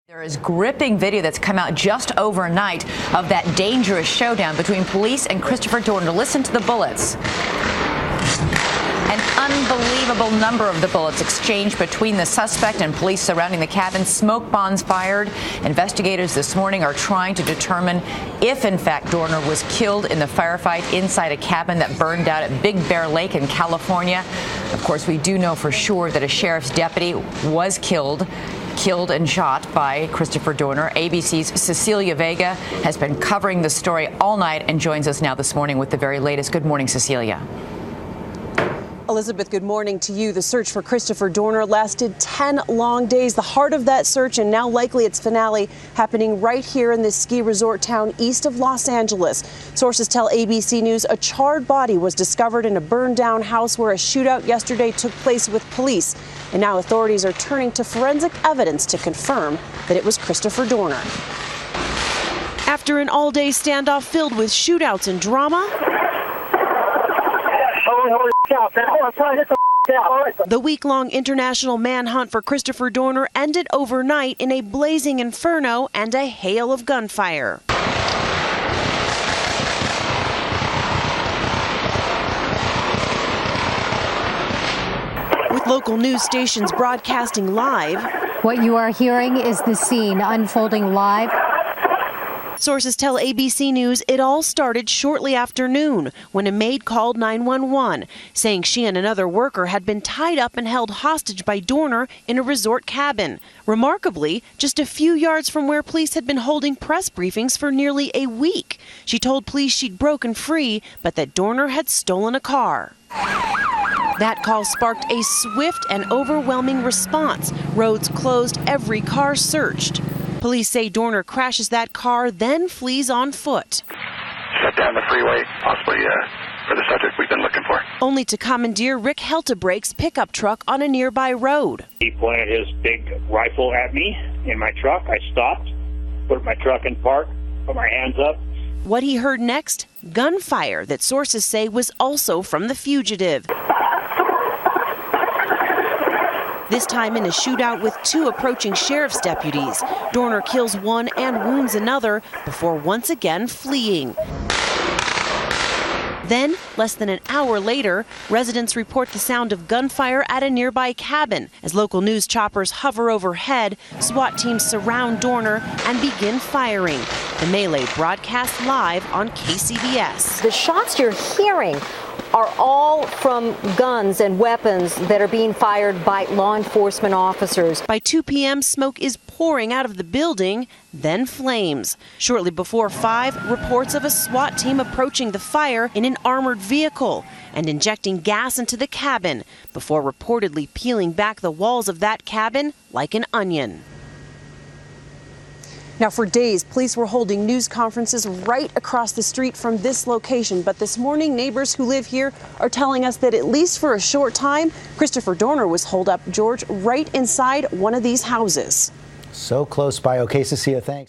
There is gripping video that's come out just overnight of that dangerous showdown between police and Christopher Dorner. Listen to the bullets. An unbelievable number of the bullets exchanged between the suspect and police surrounding the cabin. Smoke bombs fired. Investigators this morning are trying to determine if, in fact, Dorner was killed in the firefight inside a cabin that burned out at Big Bear Lake in California. Of course, we do know for sure that a sheriff's deputy was killed and shot by Christopher Dorner. ABC's Cecilia Vega has been covering the story all night and joins us now this morning with the very latest. Good morning, Cecilia. Elizabeth, good morning to you. The search for Christopher Dorner lasted 10 long days. The heart of that search, and now likely its finale, happening right here in this ski resort town east of Los Angeles. Sources tell ABC News a charred body was discovered in a burned down house where a shootout yesterday took place with police. And now authorities are turning to forensic evidence to confirm that it was Christopher Dorner. After an all-day standoff filled with shootouts and drama, the week-long international manhunt for Christopher Dorner ended overnight in a blazing inferno and a hail of gunfire. With local news stations broadcasting live, what you are hearing is the scene unfolding live. Sources tell ABC News it all started shortly after noon when a maid called 911, saying she and another worker had been tied up and held hostage by Dorner in a resort cabin. Remarkably, just a few yards from where police had been holding press briefings for nearly a week. She told police she'd broken free, but that Dorner had stolen a car. That call sparked a swift and overwhelming response. Roads closed, every car searched. Police say Dorner crashes that car, then flees on foot. Shut down the freeway, possibly for the subject we've been looking for. Only to commandeer Rick Heltebrake's pickup truck on a nearby road. He pointed his big rifle at me in my truck. I stopped, put my truck in park, put my hands up. What he heard next? Gunfire that sources say was also from the fugitive. This time in a shootout with two approaching sheriff's deputies. Dorner kills one and wounds another before once again fleeing. Then, less than an hour later, residents report the sound of gunfire at a nearby cabin. As local news choppers hover overhead, SWAT teams surround Dorner and begin firing. The melee broadcast live on KCBS. The shots you're hearing are all from guns and weapons that are being fired by law enforcement officers. By 2 p.m., smoke is pouring out of the building, then flames. Shortly before 5, reports of a SWAT team approaching the fire in an armored vehicle and injecting gas into the cabin before reportedly peeling back the walls of that cabin like an onion. Now, for days, police were holding news conferences right across the street from this location. But this morning, neighbors who live here are telling us that at least for a short time, Christopher Dorner was holed up, George, right inside one of these houses. So close by. Okay, Cecilia, thanks.